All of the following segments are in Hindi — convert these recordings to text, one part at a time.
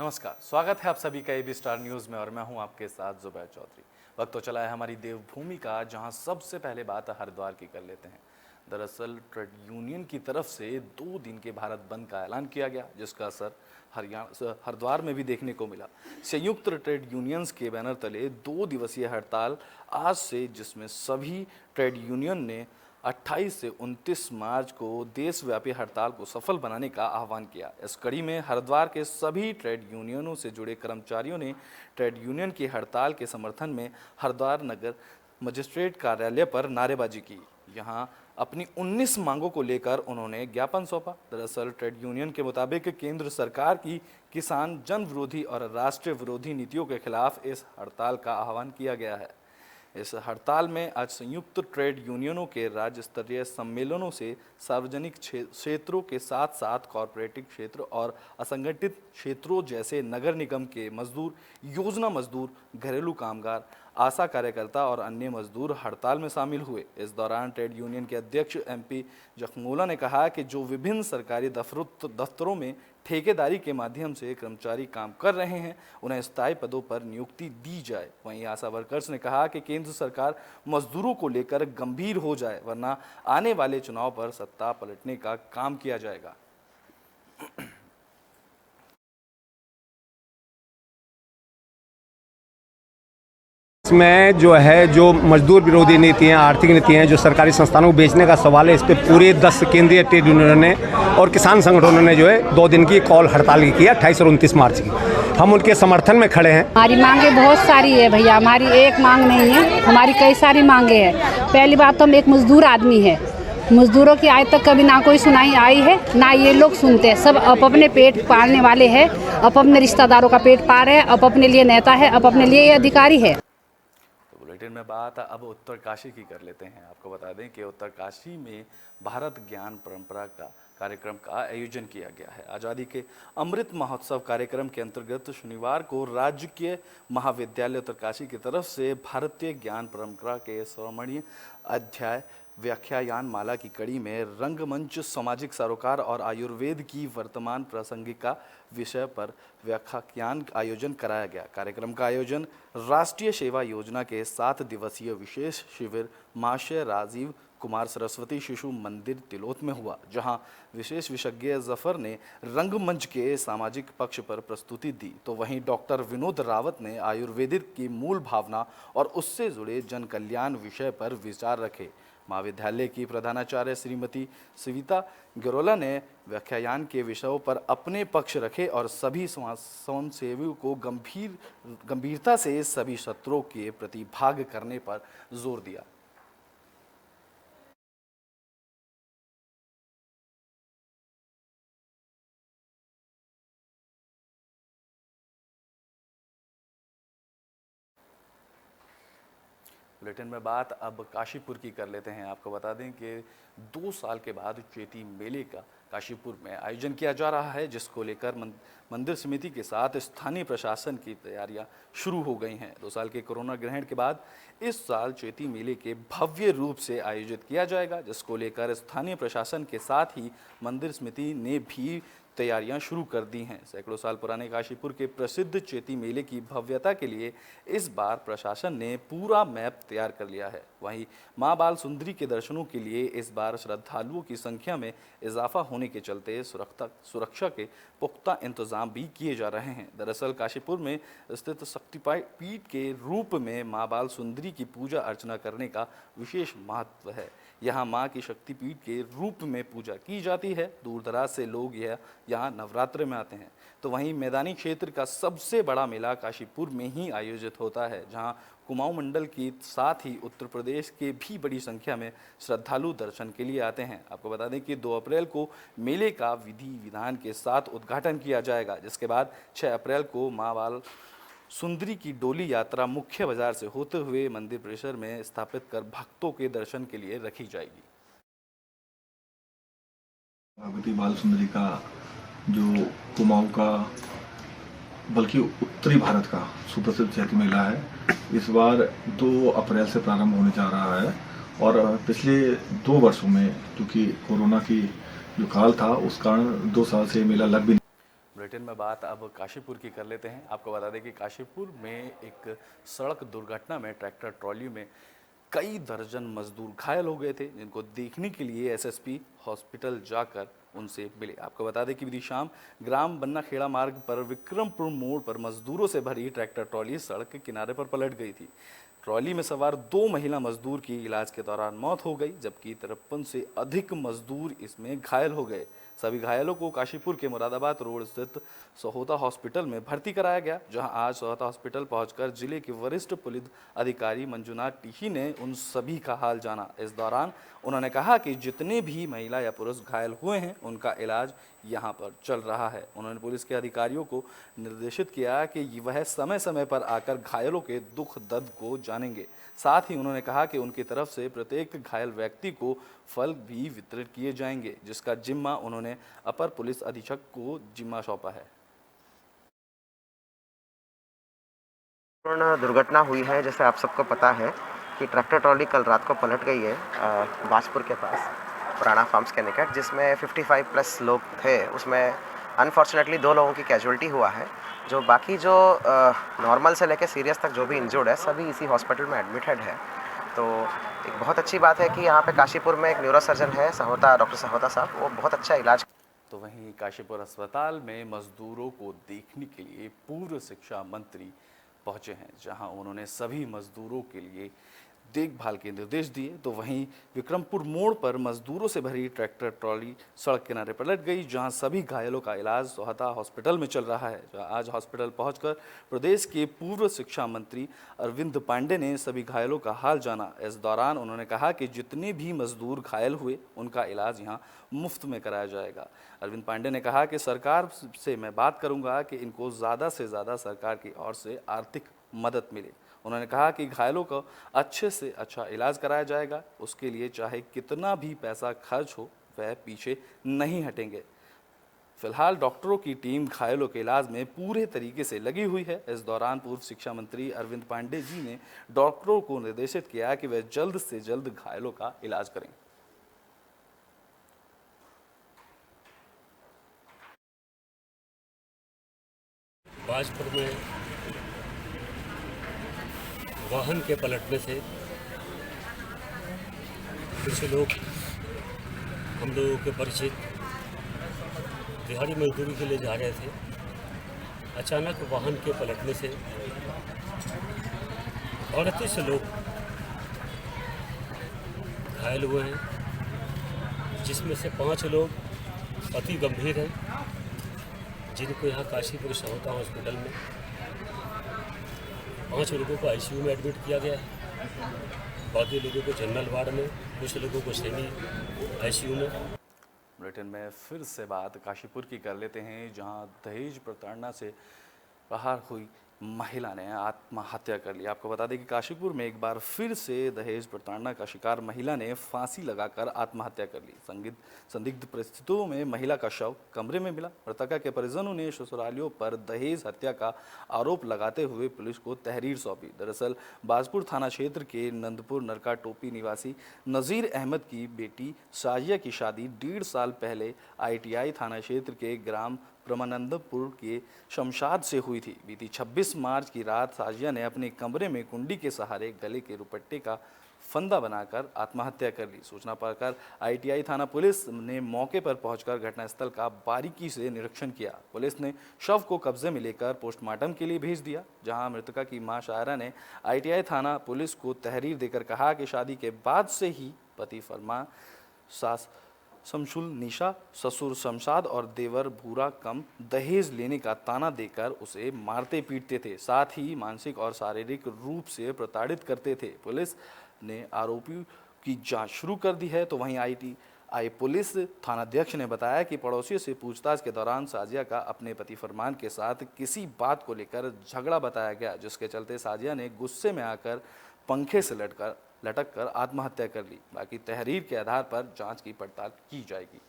नमस्कार, स्वागत है आप सभी का एबी स्टार न्यूज़ में और मैं हूं आपके साथ जुबैर चौधरी। वक्त तो चला है हमारी देवभूमि का, जहां सबसे पहले बात हरिद्वार की कर लेते हैं। दरअसल ट्रेड यूनियन की तरफ से 2 दिन के भारत बंद का ऐलान किया गया, जिसका असर हरिद्वार में भी देखने को मिला। संयुक्त ट्रेड यूनियंस के बैनर तले 2 दिवसीय हड़ताल आज से, जिसमें सभी ट्रेड यूनियन ने 28 से 29 मार्च को देशव्यापी हड़ताल को सफल बनाने का आह्वान किया। इस कड़ी में हरिद्वार के सभी ट्रेड यूनियनों से जुड़े कर्मचारियों ने ट्रेड यूनियन की हड़ताल के समर्थन में हरिद्वार नगर मजिस्ट्रेट कार्यालय पर नारेबाजी की। यहां अपनी 19 मांगों को लेकर उन्होंने ज्ञापन सौंपा। दरअसल ट्रेड यूनियन के मुताबिक केंद्र सरकार की किसान जन विरोधी और राष्ट्रीय विरोधी नीतियों के खिलाफ इस हड़ताल का आह्वान किया गया है। इस हड़ताल में आज संयुक्त ट्रेड यूनियनों के राज्य स्तरीय सम्मेलनों से सार्वजनिक क्षेत्रों के साथ साथ कॉरपोरेटिव क्षेत्र और असंगठित क्षेत्रों जैसे नगर निगम के मजदूर, योजना मजदूर, घरेलू कामगार, आशा कार्यकर्ता और अन्य मजदूर हड़ताल में शामिल हुए। इस दौरान ट्रेड यूनियन के अध्यक्ष MP जखमोला ने कहा कि जो विभिन्न सरकारी दफ्तरों में ठेकेदारी के माध्यम से कर्मचारी काम कर रहे हैं, उन्हें स्थायी पदों पर नियुक्ति दी जाए। वहीं आशा वर्कर्स ने कहा कि केंद्र सरकार मजदूरों को लेकर गंभीर हो जाए, वरना आने वाले चुनाव पर सत्ता पलटने का काम किया जाएगा। इसमें जो मजदूर विरोधी नीतियाँ, आर्थिक नीतियाँ, जो सरकारी संस्थानों को बेचने का सवाल है, इस पर पूरे 10 केंद्रीय ट्रेड यूनियनों ने और किसान संगठनों ने 2 दिन की कॉल हड़ताल की है, 28 और 29 मार्च की। हम उनके समर्थन में खड़े हैं। हमारी मांगे बहुत सारी है भैया, हमारी एक मांग नहीं है, हमारी कई सारी मांगे हैं। पहली बात तो हम एक मजदूर आदमी है, मजदूरों की आज तक कभी ना कोई सुनाई आई है, ना ये लोग सुनते हैं। सब अपने पेट पालने वाले हैं, अपने रिश्तेदारों का पेट पाल रहे हैं, अपने लिए नेता है, अपने लिए अधिकारी है। बुलेटिन में बात अब उत्तरकाशी की कर लेते हैं। आपको बता दें कि उत्तरकाशी में भारत ज्ञान परंपरा का कार्यक्रम का आयोजन किया गया है। आज़ादी के अमृत महोत्सव कार्यक्रम के अंतर्गत शनिवार को राजकीय महाविद्यालय उत्तरकाशी की तरफ से भारतीय ज्ञान परंपरा के स्वर्णिम अध्याय व्याख्यान माला की कड़ी में रंगमंच, सामाजिक सरोकार और आयुर्वेद की वर्तमान प्रासंगिकता विषय पर व्याख्यान आयोजन कराया गया। कार्यक्रम का आयोजन राष्ट्रीय सेवा योजना के 7 दिवसीय विशेष शिविर महाशय राजीव कुमार सरस्वती शिशु मंदिर तिलोत में हुआ, जहां विशेष विशेषज्ञ जफर ने रंगमंच के सामाजिक पक्ष पर प्रस्तुति दी, तो वहीं डॉक्टर विनोद रावत ने आयुर्वेदिक की मूल भावना और उससे जुड़े जन कल्याण विषय पर विचार रखे। महाविद्यालय की प्रधानाचार्य श्रीमती सविता गरोला ने व्याख्यान के विषयों पर अपने पक्ष रखे और सभी स्वयंसेवियों को गंभीरता से सभी सत्रों के प्रति भाग करने पर जोर दिया। बुलेटिन में बात अब काशीपुर की कर लेते हैं। आपको बता दें कि 2 साल के बाद चैती मेले का काशीपुर में आयोजन किया जा रहा है, जिसको लेकर मंदिर समिति के साथ स्थानीय प्रशासन की तैयारियां शुरू हो गई हैं। 2 साल के कोरोना ग्रहण के बाद इस साल चैती मेले के भव्य रूप से आयोजित किया जाएगा, जिसको लेकर स्थानीय प्रशासन के साथ ही मंदिर समिति ने भी तैयारियां शुरू कर दी हैं। सैकड़ों साल पुराने काशीपुर के प्रसिद्ध चैती मेले की भव्यता के लिए इस बार प्रशासन ने पूरा मैप तैयार कर लिया है। वहीं मां बाल सुंदरी के दर्शनों के लिए इस बार श्रद्धालुओं की संख्या में इजाफा होने के चलते सुरक्षा के पुख्ता इंतजाम भी किए जा रहे हैं। दरअसल काशीपुर में स्थित शक्तिपीठ के रूप में मां बाल सुंदरी की पूजा अर्चना करने का विशेष महत्व है। यहाँ माँ की शक्तिपीठ के रूप में पूजा की जाती है। दूर दराज से लोग यहाँ नवरात्र में आते हैं। तो वहीं मैदानी क्षेत्र का सबसे बड़ा मेला काशीपुर में ही आयोजित होता है, जहाँ कुमाऊं मंडल के साथ ही उत्तर प्रदेश के भी बड़ी संख्या में श्रद्धालु दर्शन के लिए आते हैं। आपको बता दें कि 2 अप्रैल को मेले का विधि विधान के साथ उद्घाटन किया जाएगा, जिसके बाद 6 अप्रैल को माँ बाल सुंदरी की डोली यात्रा मुख्य बाजार से होते हुए मंदिर परिसर में स्थापित कर भक्तों के दर्शन के लिए रखी जाएगी। भगवती बाल सुंदरी का जो कुमाऊं का बल्कि उत्तरी भारत का सुप्रसिद्ध चैती मेला है, इस बार 2 अप्रैल से प्रारंभ होने जा रहा है और पिछले 2 वर्षों में क्योंकि कोरोना की जो काल था उस कारण 2 साल से मेला लग भी बुलेटिन में बात अब काशीपुर की कर लेते हैं। आपको बता दें कि काशीपुर में एक सड़क दुर्घटना में ट्रैक्टर ट्रॉली में कई दर्जन मजदूर घायल हो गए थे, जिनको देखने के लिए एसएसपी हॉस्पिटल जाकर उनसे मिले। आपको बता दें कि बीती शाम ग्राम बन्ना खेड़ा मार्ग पर विक्रमपुर मोड़ पर मजदूरों से भरी ट्रैक्टर ट्रॉली सड़क के किनारे पर पलट गई थी। ट्रॉली में सवार 2 महिला मजदूर की इलाज के दौरान मौत हो गई, जबकि 53 से अधिक मजदूर इसमें घायल हो गए। सभी घायलों को काशीपुर के मुरादाबाद रोड स्थित सहोता हॉस्पिटल में भर्ती कराया गया, जहां आज सहोता हॉस्पिटल पहुंचकर जिले के वरिष्ठ पुलिस अधिकारी मंजुनाथ टीही ने उन सभी का हाल जाना। इस दौरान उन्होंने कहा कि जितने भी महिला या पुरुष घायल हुए हैं उनका इलाज यहां पर चल रहा है। उन्होंने पुलिस के अधिकारियों को निर्देशित किया कि वह समय समय पर आकर घायलों के दुख दर्द को जानेंगे। साथ ही उन्होंने कहा कि उनकी तरफ से प्रत्येक घायल व्यक्ति को फल भी वितरित किए जाएंगे, जिसका जिम्मा उन्होंने अपर पुलिस अधीक्षक को जिम्मा सौंपा है। पूर्ण दुर्घटना हुई है। जैसे आप सबको पता है कि ट्रैक्टर ट्रॉली कल रात को पलट गई है बाजपुर के पास पुराना फार्म्स के निकट, जिसमें 55 प्लस लोग थे। उसमें अनफॉर्चुनेटली 2 लोगों की कैजुअलिटी हुआ है। जो बाकी जो नॉर्मल से लेकर सीरियस तक जो भी इंजर्ड है सभी इसी हॉस्पिटल में एडमिटेड है। तो एक बहुत अच्छी बात है कि यहाँ पे काशीपुर में एक न्यूरोसर्जन है सहोता, डॉक्टर सहोता साहब, वो बहुत अच्छा इलाज। तो वहीं काशीपुर अस्पताल में मजदूरों को देखने के लिए पूर्व शिक्षा मंत्री पहुंचे हैं, जहां उन्होंने सभी मजदूरों के लिए देखभाल के निर्देश दिए। तो वहीं विक्रमपुर मोड़ पर मजदूरों से भरी ट्रैक्टर ट्रॉली सड़क किनारे पलट गई, जहां सभी घायलों का इलाज सोहता हॉस्पिटल में चल रहा है। आज हॉस्पिटल पहुंचकर प्रदेश के पूर्व शिक्षा मंत्री अरविंद पांडे ने सभी घायलों का हाल जाना। इस दौरान उन्होंने कहा कि जितने भी मजदूर घायल हुए उनका इलाज यहाँ मुफ्त में कराया जाएगा। अरविंद पांडे ने कहा कि सरकार से मैं बात करूँगा कि इनको ज़्यादा से ज़्यादा सरकार की ओर से आर्थिक मदद मिले। उन्होंने कहा कि घायलों का अच्छे से अच्छा इलाज कराया जाएगा, उसके लिए चाहे कितना भी पैसा खर्च हो वह पीछे नहीं हटेंगे। फिलहाल डॉक्टरों की टीम घायलों के इलाज में पूरे तरीके से लगी हुई है। इस दौरान पूर्व शिक्षा मंत्री अरविंद पांडे जी ने डॉक्टरों को निर्देशित किया कि वे जल्द से जल्द घायलों का इलाज करें। बाजपुर में वाहन के पलटने से कुछ लोग हम लोगों के परिचित दिहाड़ी मजदूरी के लिए जा रहे थे। अचानक वाहन के पलटने से 38 लोग घायल हुए हैं, जिसमें से 5 लोग अति गंभीर हैं, जिनको यहाँ काशीपुर सहोता हॉस्पिटल में 5 लोगों को आईसीयू में एडमिट किया गया है, बाकी लोगों को जनरल वार्ड में, कुछ लोगों को सेमी आईसीयू में। बुलेटिन में फिर से बात काशीपुर की कर लेते हैं, जहां दहेज प्रताड़ना से बाहर हुई महिला ने आत्महत्या कर ली। आपको बता दें कि काशीपुर में एक बार फिर से दहेज प्रताड़ना का शिकार महिला ने फांसी लगाकर आत्महत्या कर ली। संदिग्ध परिस्थितियों में महिला का शव कमरे में मिला। मृतका के परिजनों ने ससुरालियों पर दहेज हत्या का आरोप लगाते हुए पुलिस को तहरीर सौंपी। दरअसल बाजपुर थाना क्षेत्र के नंदपुर नरका टोपी निवासी नज़ीर अहमद की बेटी साजिया की शादी 1.5 साल पहले ITI थाना क्षेत्र के ग्राम ब्रह्मानंदपुर के शमशाद से हुई थी। बीती 26 मार्च की रात साजिया ने अपने कमरे में कुंडी के सहारे गले के रुपट्टे का फंदा बनाकर आत्महत्या कर ली। सूचना पाकर ITI थाना पुलिस ने मौके पर पहुंचकर घटनास्थल का बारीकी से निरीक्षण किया। पुलिस ने शव को कब्जे में लेकर पोस्टमार्टम के लिए भेज दिया, जहां मृतका की मां शायरा ने ITI थाना पुलिस को तहरीर देकर कहा कि शादी के बाद से ही पति फरमान, सास शमशुल निशा, ससुर शमशाद और देवर भूरा कम दहेज लेने का ताना देकर उसे मारते पीटते थे, साथ ही मानसिक और शारीरिक रूप से प्रताड़ित करते थे। पुलिस ने आरोपी की जांच शुरू कर दी है। तो वहीं ITI पुलिस थानाध्यक्ष ने बताया कि पड़ोसियों से पूछताछ के दौरान साजिया का अपने पति फरमान के साथ किसी बात को लेकर झगड़ा बताया गया, जिसके चलते साजिया ने गुस्से में आकर पंखे से लटक कर आत्महत्या कर ली। बाकी तहरीर के आधार पर जांच की पड़ताल की जाएगी।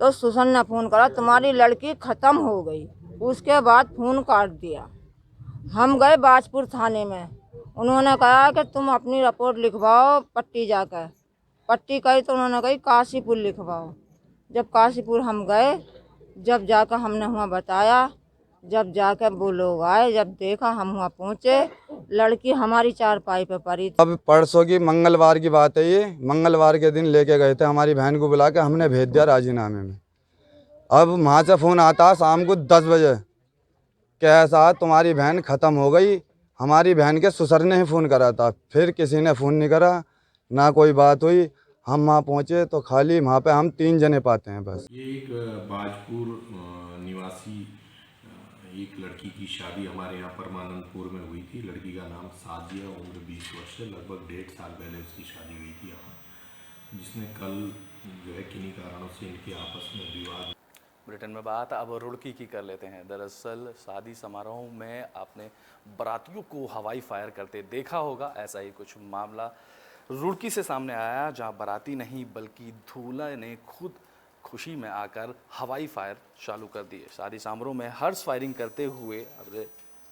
तो सुसन ने फ़ोन करा, तुम्हारी लड़की ख़त्म हो गई। उसके बाद फ़ोन काट दिया। हम गए बाजपुर थाने में, उन्होंने कहा कि तुम अपनी रिपोर्ट लिखवाओ पट्टी जाकर। पट्टी कही तो उन्होंने कही काशीपुर लिखवाओ। जब काशीपुर हम गए, जब जाकर हमने वहाँ बताया, जब जाकर वो लोग आए, जब देखा हम वहाँ पहुँचे, लड़की हमारी चारपाई पे पड़ी थी। अब परसों की मंगलवार की बात है, ये मंगलवार के दिन लेके गए थे, हमारी बहन को बुला के हमने भेज दिया राजीनामे में। अब वहाँ से फ़ोन आता शाम को 10 बजे, कैसा तुम्हारी बहन ख़त्म हो गई। हमारी बहन के ससुर ने ही फ़ोन करा था, फिर किसी ने फ़ोन नहीं करा, ना कोई बात हुई। हम वहाँ पहुँचे तो खाली वहाँ पे हम 3 जने पाते हैं बस। ये एक बाजपुर निवासी एक लड़की की शादी हमारे यहाँ परमानंदपुर में हुई थी। लड़की का नाम साजिया, उम्र 20 वर्ष है। लगभग 1.5 साल पहले उसकी शादी हुई थी यहाँ, जिसने कल जो है किन्हीं कारणों से इनके आपस में विवाद। ब्रिटेन में बात अब रुड़की की कर लेते हैं। दरअसल शादी समारोह में आपने बारातियों को हवाई फायर करते देखा होगा। ऐसा ही कुछ मामला रुड़की से सामने आया, जहां बाराती नहीं बल्कि दूल्हा ने खुद खुशी में आकर हवाई फायर चालू कर दिए। शादी समारोह में हर्ष फायरिंग करते हुए अब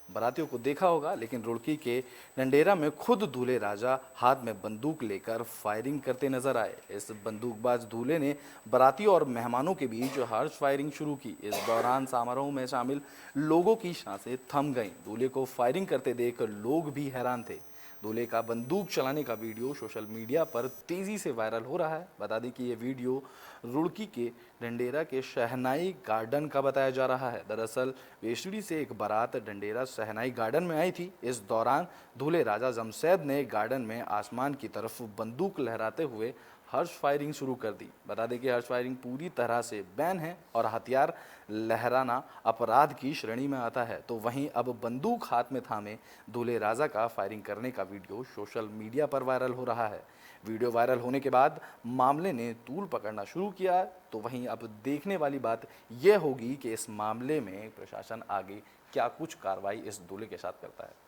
बारातियों को देखा होगा, लेकिन रुड़की के डंडेरा में खुद दूल्हे राजा हाथ में बंदूक लेकर फायरिंग करते नजर आए। इस बंदूकबाज दूल्हे ने बारातियों और मेहमानों के बीच हर्ष फायरिंग शुरू की। इस दौरान समारोह में शामिल लोगों की सांसें थम गईं। दूल्हे को फायरिंग करते देख लोग भी हैरान थे। दूल्हे का बंदूक चलाने का वीडियो सोशल मीडिया पर तेजी से वायरल हो रहा है। बता दें कि ये वीडियो रुड़की के डंडेरा के शहनाई गार्डन का बताया जा रहा है। दरअसल वेशड़ी से एक बारात डंडेरा शहनाई गार्डन में आई थी। इस दौरान दूल्हे राजा जमशेद ने गार्डन में आसमान की तरफ बंदूक लहराते हुए हर्ष फायरिंग शुरू कर दी। बता दें कि हर्ष फायरिंग पूरी तरह से बैन है और हथियार लहराना अपराध की श्रेणी में आता है। तो वहीं अब बंदूक हाथ में थामे दूल्हे राजा का फायरिंग करने का वीडियो सोशल मीडिया पर वायरल हो रहा है। वीडियो वायरल होने के बाद मामले ने तूल पकड़ना शुरू किया। तो वहीं अब देखने वाली बात यह होगी कि इस मामले में प्रशासन आगे क्या कुछ कार्रवाई इस दूल्हे के साथ करता है।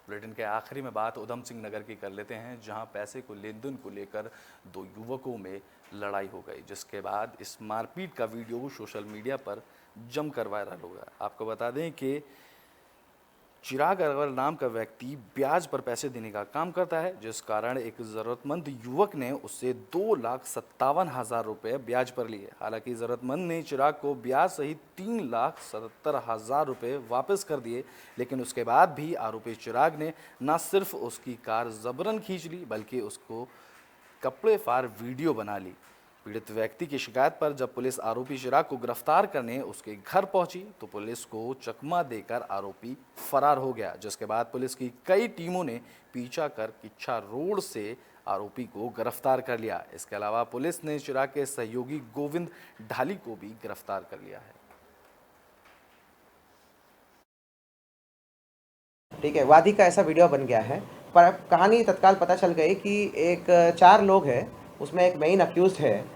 बुलेटिन के आखिरी में बात उधम सिंह नगर की कर लेते हैं, जहां पैसे को लेन देन को लेकर 2 युवकों में लड़ाई हो गई, जिसके बाद इस मारपीट का वीडियो सोशल मीडिया पर जमकर वायरल हो गया। आपको बता दें कि चिराग अग्रवाल नाम का व्यक्ति ब्याज पर पैसे देने का काम करता है, जिस कारण एक ज़रूरतमंद युवक ने उससे 2,57,000 रुपये ब्याज पर लिए। हालांकि ज़रूरतमंद ने चिराग को ब्याज सहित 3,70,000 रुपये वापस कर दिए, लेकिन उसके बाद भी आरोपी चिराग ने न सिर्फ उसकी कार जबरन खींच ली, बल्कि उसको कपड़े फाड़ वीडियो बना ली। पीड़ित व्यक्ति की शिकायत पर जब पुलिस आरोपी चिराग को गिरफ्तार करने उसके घर पहुंची, तो पुलिस को चकमा देकर आरोपी फरार हो गया, जिसके बाद पुलिस की कई टीमों ने पीछा कर किच्छा रोड से आरोपी को गिरफ्तार कर लिया। इसके अलावा पुलिस ने चिराग के सहयोगी गोविंद ढाली को भी गिरफ्तार कर लिया है। ठीक है, वादी का ऐसा वीडियो बन गया है, पर कहानी तत्काल पता चल गई कि एक 4 लोग हैं, उसमें एक मेन अक्यूज़ है।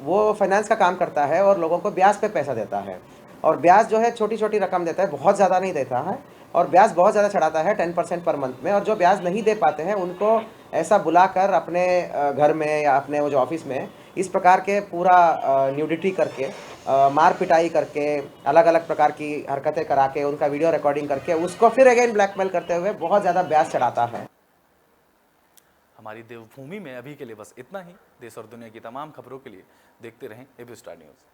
वो फाइनेंस का काम करता है और लोगों को ब्याज पे पैसा देता है, और ब्याज जो है छोटी छोटी रकम देता है, बहुत ज़्यादा नहीं देता है, और ब्याज बहुत ज़्यादा चढ़ाता है 10% पर मंथ में। और जो ब्याज नहीं दे पाते हैं उनको ऐसा बुलाकर अपने घर में या अपने वो जो ऑफिस में इस प्रकार के पूरा न्यूडिटी करके, मार पिटाई करके, अलग अलग प्रकार की हरकतें करा के, उनका वीडियो रिकॉर्डिंग करके उसको फिर अगेन ब्लैकमेल करते हुए बहुत ज़्यादा ब्याज चढ़ाता है। हमारी देवभूमि में अभी के लिए बस इतना ही। देश और दुनिया की तमाम खबरों के लिए देखते रहें एबी स्टार न्यूज़।